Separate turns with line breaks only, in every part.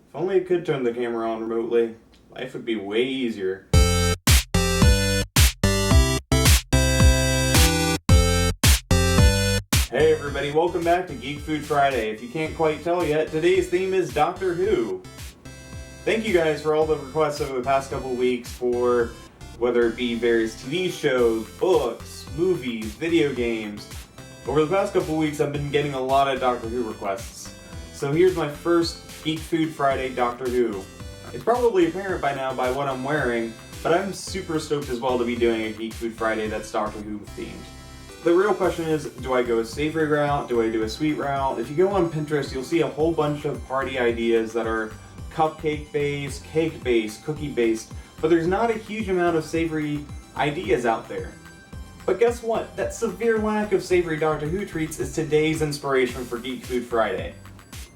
If only I could turn the camera on remotely, life would be way easier. Hey everybody, welcome back to Geek Food Friday. If you can't quite tell yet, today's theme is Doctor Who. Thank you guys for all the requests over the past couple weeks for whether it be various TV shows, books, movies, video games. Over the past couple weeks I've been getting a lot of Doctor Who requests. So here's my first Geek Food Friday Doctor Who. It's probably apparent by now by what I'm wearing, but I'm super stoked as well to be doing a Geek Food Friday that's Doctor Who themed. The real question is, do I go a savory route? Do I do a sweet route? If you go on Pinterest, you'll see a whole bunch of party ideas that are cupcake-based, cake-based, cookie-based, but there's not a huge amount of savory ideas out there. But guess what? That severe lack of savory Doctor Who treats is today's inspiration for Geek Food Friday.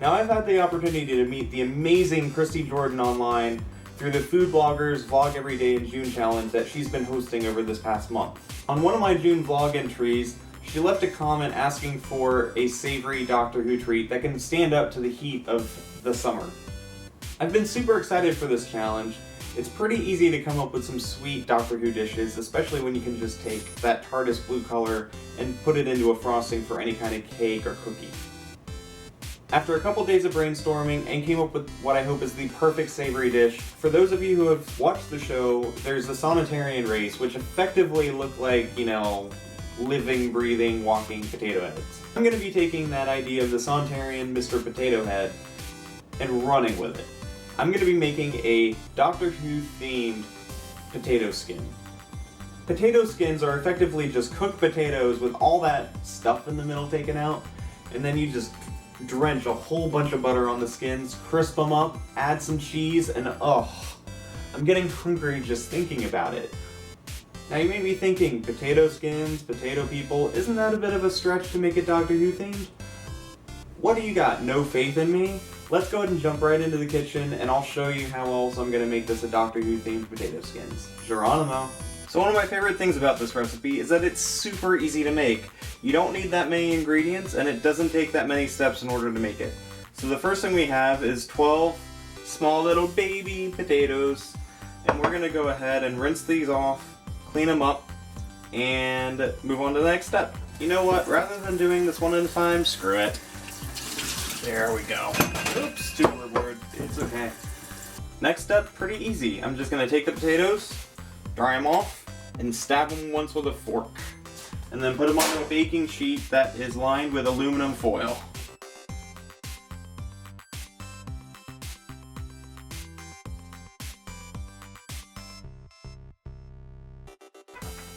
Now, I've had the opportunity to meet the amazing Christy Jordan online through the Food Bloggers Vlog Every Day in June challenge that she's been hosting over this past month. On one of my June vlog entries, she left a comment asking for a savory Doctor Who treat that can stand up to the heat of the summer. I've been super excited for this challenge. It's pretty easy to come up with some sweet Doctor Who dishes, especially when you can just take that TARDIS blue color and put it into a frosting for any kind of cake or cookie. After a couple days of brainstorming, and came up with what I hope is the perfect savory dish. For those of you who have watched the show, there's the Sontaran race, which effectively look like, living, breathing, walking potato heads. I'm going to be taking that idea of the Sontaran Mr. Potato Head and running with it. I'm going to be making a Doctor Who themed potato skin. Potato skins are effectively just cooked potatoes with all that stuff in the middle taken out, and then you just drench a whole bunch of butter on the skins, crisp them up, add some cheese, and I'm getting hungry just thinking about it. Now you may be thinking, potato skins, potato people, isn't that a bit of a stretch to make it Doctor Who themed? What do you got, no faith in me? Let's go ahead and jump right into the kitchen and I'll show you how else I'm going to make this a Doctor Who themed potato skins. Geronimo. So one of my favorite things about this recipe is that it's super easy to make. You don't need that many ingredients and it doesn't take that many steps in order to make it. So the first thing we have is 12 small little baby potatoes, and we're going to go ahead and rinse these off, clean them up, and move on to the next step. You know what, rather than doing this one at a time, screw it. There we go. Oops, stupid word, it's okay. Next step, pretty easy. I'm just going to take the potatoes, dry them off, and stab them once with a fork. And then put them on a baking sheet that is lined with aluminum foil.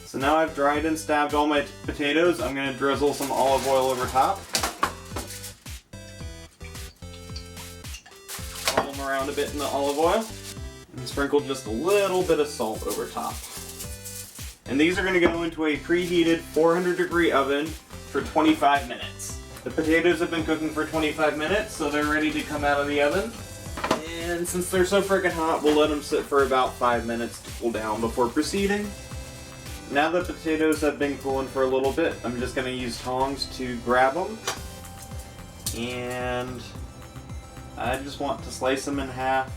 So now I've dried and stabbed all my potatoes. I'm going to drizzle some olive oil over top. Roll them around a bit in the olive oil. And sprinkle just a little bit of salt over top. And these are going to go into a preheated 400-degree oven for 25 minutes. The potatoes have been cooking for 25 minutes, so they're ready to come out of the oven. And since they're so freaking hot, we'll let them sit for about 5 minutes to cool down before proceeding. Now that the potatoes have been cooling for a little bit, I'm just going to use tongs to grab them. And I just want to slice them in half.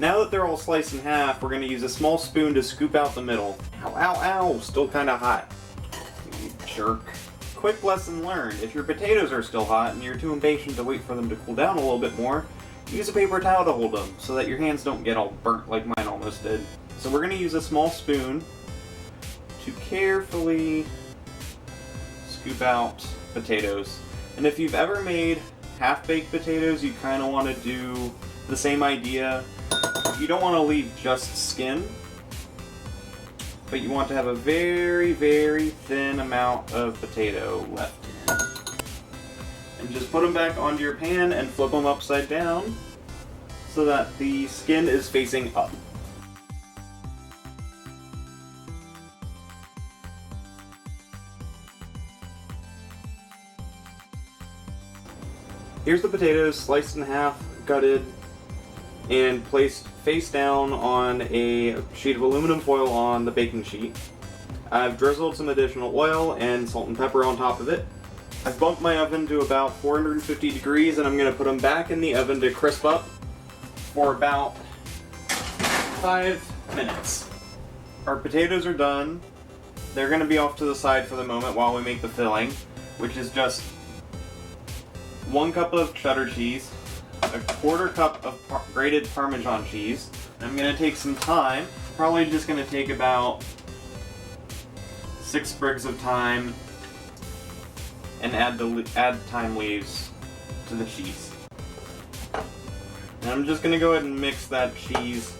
Now that they're all sliced in half, we're going to use a small spoon to scoop out the middle. Ow, ow, ow! Still kind of hot. You jerk. Quick lesson learned. If your potatoes are still hot and you're too impatient to wait for them to cool down a little bit more, use a paper towel to hold them so that your hands don't get all burnt like mine almost did. So we're going to use a small spoon to carefully scoop out potatoes. And if you've ever made half-baked potatoes, you kind of want to do the same idea. You don't want to leave just skin, but you want to have a very, very thin amount of potato left in. And just put them back onto your pan and flip them upside down so that the skin is facing up. Here's the potatoes sliced in half, gutted, and placed face down on a sheet of aluminum foil on the baking sheet. I've drizzled some additional oil and salt and pepper on top of it. I've bumped my oven to about 450 degrees and I'm going to put them back in the oven to crisp up for about 5 minutes. Our potatoes are done. They're going to be off to the side for the moment while we make the filling, which is just 1 cup of cheddar cheese, a 1/4 cup of grated Parmesan cheese. I'm going to take some thyme, probably just going to take about 6 sprigs of thyme, and add thyme leaves to the cheese. And I'm just going to go ahead and mix that cheese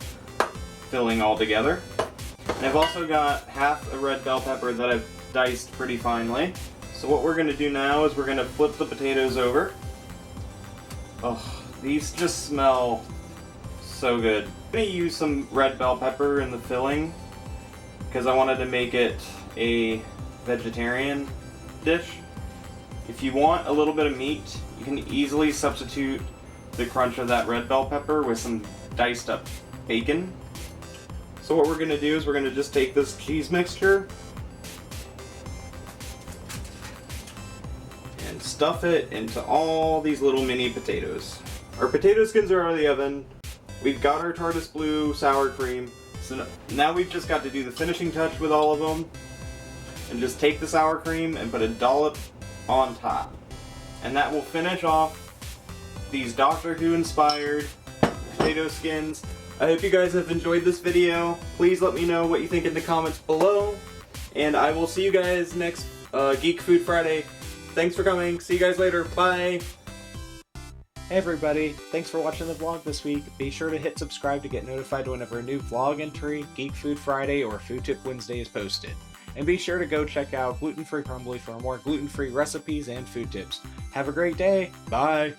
filling all together. And I've also got half a red bell pepper that I've diced pretty finely. So what we're going to do now is we're going to flip the potatoes over. Oh, these just smell so good. I'm going to use some red bell pepper in the filling because I wanted to make it a vegetarian dish. If you want a little bit of meat, you can easily substitute the crunch of that red bell pepper with some diced up bacon. So what we're going to do is we're going to just take this cheese mixture and stuff it into all these little mini potatoes. Our potato skins are out of the oven. We've got our Tartus Blue sour cream. So now we've just got to do the finishing touch with all of them and just take the sour cream and put a dollop on top. And that will finish off these Doctor Who inspired potato skins. I hope you guys have enjoyed this video. Please let me know what you think in the comments below. And I will see you guys next Geek Food Friday. Thanks for coming. See you guys later. Bye.
Hey everybody, thanks for watching the vlog this week. Be sure to hit subscribe to get notified whenever a new vlog entry, Geek Food Friday, or Food Tip Wednesday is posted. And be sure to go check out Gluten Free Crumbly for more gluten-free recipes and food tips. Have a great day. Bye.